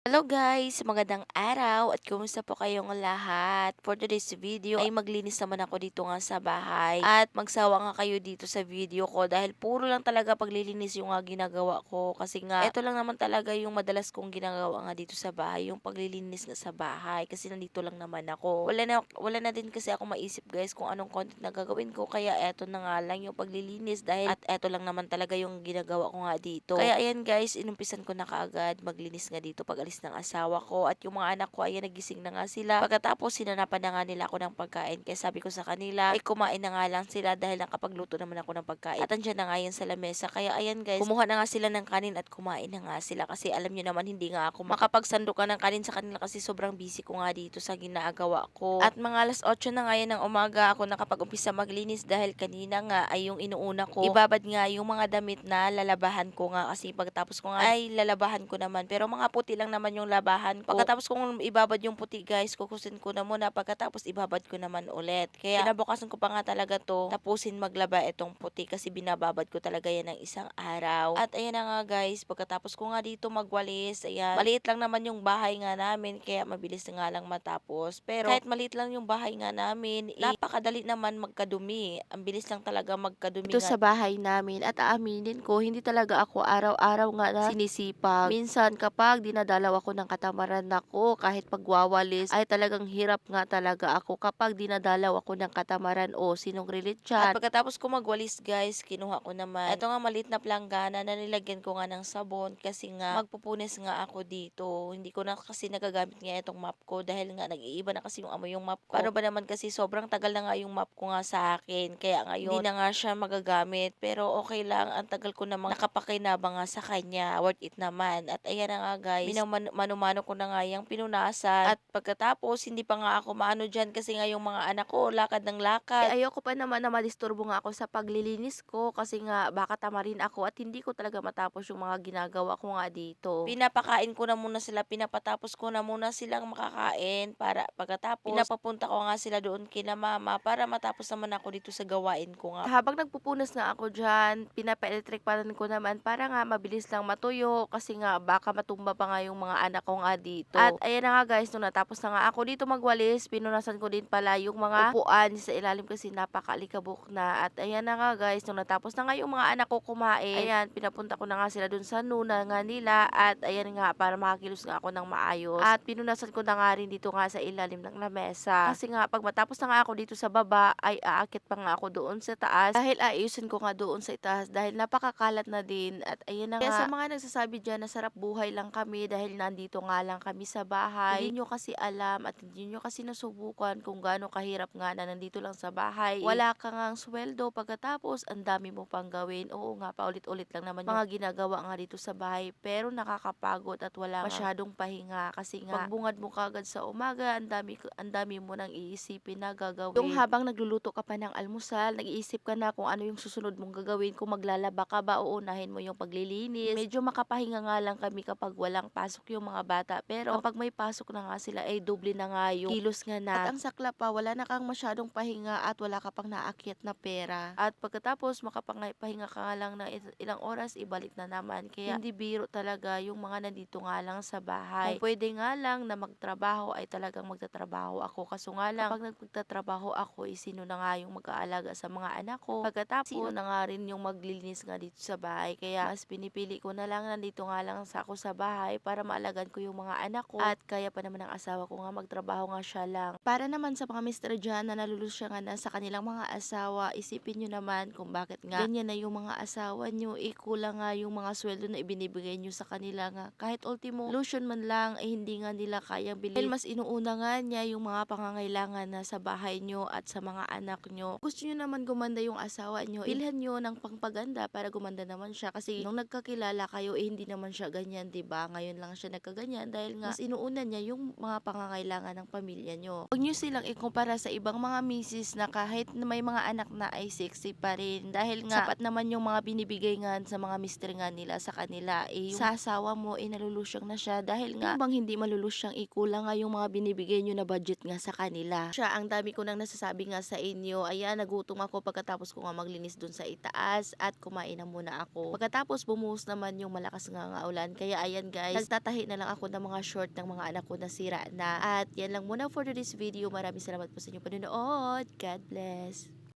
Hello guys! Magandang araw at kumusta po kayong lahat? For today's video ay maglinis naman ako dito nga sa bahay at magsawa nga kayo dito sa video ko dahil puro lang talaga paglilinis yung ginagawa ko kasi nga eto lang naman talaga yung madalas kong ginagawa nga dito sa bahay, yung paglilinis nga sa bahay kasi nandito lang naman ako. Wala na din kasi ako maisip guys kung anong content na gagawin ko kaya eto na nga lang yung paglilinis dahil at eto lang naman talaga yung ginagawa ko nga dito. Kaya ayan guys, inumpisan ko na kaagad maglinis nga dito pag alis ng asawa ko at yung mga anak ko ayan nagising na nga sila. Pagkatapos sinanapan na nga nila ako ng pagkain kaya sabi ko sa kanila ay kumain na nga lang sila dahil nakapagluto naman ako ng pagkain. At andyan na nga yan sa lamesa. Kaya ayan guys, kumuha na nga sila ng kanin at kumain na nga sila kasi alam nyo naman hindi nga ako makapagsandukan ng kanin sa kanila kasi sobrang busy ko nga dito sa ginagawa ko. At mga alas 8 na nga yan ng umaga ako nakapag-umpisa maglinis dahil kanina nga ay yung inuuna ko. Ibabad nga yung mga damit na lalabahan ko nga kasi pagkatapos ko nga ay lalabahan ko naman. Pero mga puti lang naman yung labahan ko. Pagkatapos kong ibabad yung puti guys, kukusin ko na muna pagkatapos ibabad ko naman ulit. Kaya kinabukasan ko pa nga talaga to tapusin maglaba itong puti kasi binababad ko talaga yan ng isang araw. At ayan na nga guys, pagkatapos ko nga dito magwalis, ayan, maliit lang naman yung bahay nga namin kaya mabilis na nga lang matapos. Pero kahit maliit lang yung bahay nga namin, napakadali naman magkadumi. Ang bilis lang talaga magkadumi Dito nga. sa bahay namin at aaminin ko hindi talaga ako araw-araw nga na sinisipag. Minsan kapag dinadalaw ako ng katamaran nako kahit pagwawalis ay talagang hirap nga talaga ako kapag dinadalaw ako ng katamaran o sinong relate At dyan. pagkatapos ko magwalis guys, kinuha ko naman. Ito nga maliit na planggana na nilagyan ko nga ng sabon kasi nga magpupunes nga ako dito. Hindi ko na kasi nagagamit nga itong mop ko dahil nga nag-iiba na kasi yung amoy yung mop ko. Paano ba naman kasi sobrang tagal na nga yung mop ko nga sa akin. Kaya ngayon, hindi na nga siya magagamit. Pero okay lang, ang tagal ko namang nakapakinabang nga sa kanya. Worth it naman. At ayan na nga guys, minamano ko na nga yung pinunasan. At pagkatapos, hindi pa nga ako maano dyan kasi nga yung mga anak ko, lakad ng lakad. Ayoko pa naman na madisturbo nga ako sa paglilinis ko kasi nga baka tamarin ako at hindi ko talaga matapos yung mga ginagawa ko nga dito. Pinapakain ko na muna sila, pinapatapos ko na muna silang makakain para pagkatapos pinapapunta ko nga sila doon kina mama para matapos naman ako dito sa gawain ko nga. Habang nagpupunas na ako diyan, pinapa-electric fan ko naman para nga mabilis lang matuyo kasi nga baka matumba pa nga yung mga anak ko nga dito. At ayan na nga guys, nung natapos na nga ako dito magwalis, pinunasan ko din pala yung mga upuan sa ilalim kasi napakalikabok na. At ayan na nga guys, nung natapos na nga yung mga anak ko kumain, ayan, pinapunta ko na nga sila dun sa nuna nga nila at ayan nga para makakilos nga ako ng maayos. At pinunasan ko na nga rin dito nga sa ilalim ng lamesa. Kasi nga pag matapos na nga ako dito sa baba, ay aakit pa nga ako doon sa taas dahil ayusin ko nga doon sa itaas dahil napakakalat na din. At ayan na nga. Kaya sa mga nagsasabi dyan na sarap buhay lang kami dahil nandito nga lang kami sa bahay, hindi nyo kasi alam at hindi nyo kasi nasubukan kung gaano kahirap nga na nandito lang sa bahay. Wala ka ngang sweldo pagkatapos ang dami mo pang gawin. Oo nga, paulit-ulit lang naman yung mga ginagawa nga dito sa bahay pero nakakapagod at wala nga masyadong pahinga kasi nga pagbungad mo kagad sa umaga, ang dami mo nang iisipin na gagawin. Yung habang nagluluto ka pa ng almusal, nag-iisip ka na kung ano yung susunod mong gagawin, kung maglalaba ka ba o unahin mo yung paglilinis. Medyo makapahinga nga lang kami kapag walang pasok yung mga bata pero kapag may pasok na nga sila ay doble na nga yung kilos nga na. At ang sakla pa, wala na kang masyadong pahinga at wala ka pang naakyat na pera. At pagkatapos makapahinga ka nga lang na ilang oras, ibalik na naman. Kaya hindi biro talaga yung mga nandito nga lang sa bahay. Kung pwede nga lang na magtrabaho ay talagang magtatrabaho ako. Kaso nga lang, kapag nagtatrabaho ako, sino na nga yung mag-aalaga sa mga anak ko. Pagkatapos, sino na nga rin yung maglilinis nga dito sa bahay. Kaya mas pinipili ko na lang nandito nga lang ako sa bahay para maalagan ko yung mga anak ko. At kaya pa naman ng asawa ko nga magtrabaho nga siya lang. Para naman sa mga mister dyan na nalulusya nga na sa kanilang mga asawa, isipin nyo naman kung bakit nga ganyan na yung mga asawa nyo. Kulang nga yung mga sweldo na ibinibigay nyo sa kanila nga. Kahit ultimo, lotion man lang ay hindi nga nila kayang bilhin. Dahil mas inuuna nga niya yung mga pangangailangan na sa bahay nyo at sa mga anak nyo. Gusto nyo naman gumanda yung asawa nyo, bilhan nyo ng pangpaganda para gumanda naman siya. Kasi nung nagkakilala kayo, hindi naman siya ganyan, 'di ba? Ngayon lang siya nagkaganyan dahil nga mas inuuna niya yung mga pangangailangan ng pamilya nyo. Huwag nyo silang ikumpara sa ibang mga misis na kahit na may mga anak na ay sexy pa rin. Dahil nga, sapat naman yung mga binibigay nga sa mga mister nga nila sa kanila. Yung sa asawa mo, nalulusyang na siya dahil nga, yung bang hindi malulusyang ikulang nga yung mga binibigay nyo na budget nga sa kanila. Siya, ang dami ko nang nasasabi nga sa inyo. Ayan, nagutom ako pagkatapos ko nga maglinis dun sa itaas at kumain na muna ako. Pagkatapos bumuhos naman yung malakas nga ulan. Kaya ayan guys, nagtatahi maglahi na lang ako ng mga short ng mga anak ko na sira na. At yan lang muna for today's video. Maraming salamat po sa inyong panonood. God bless.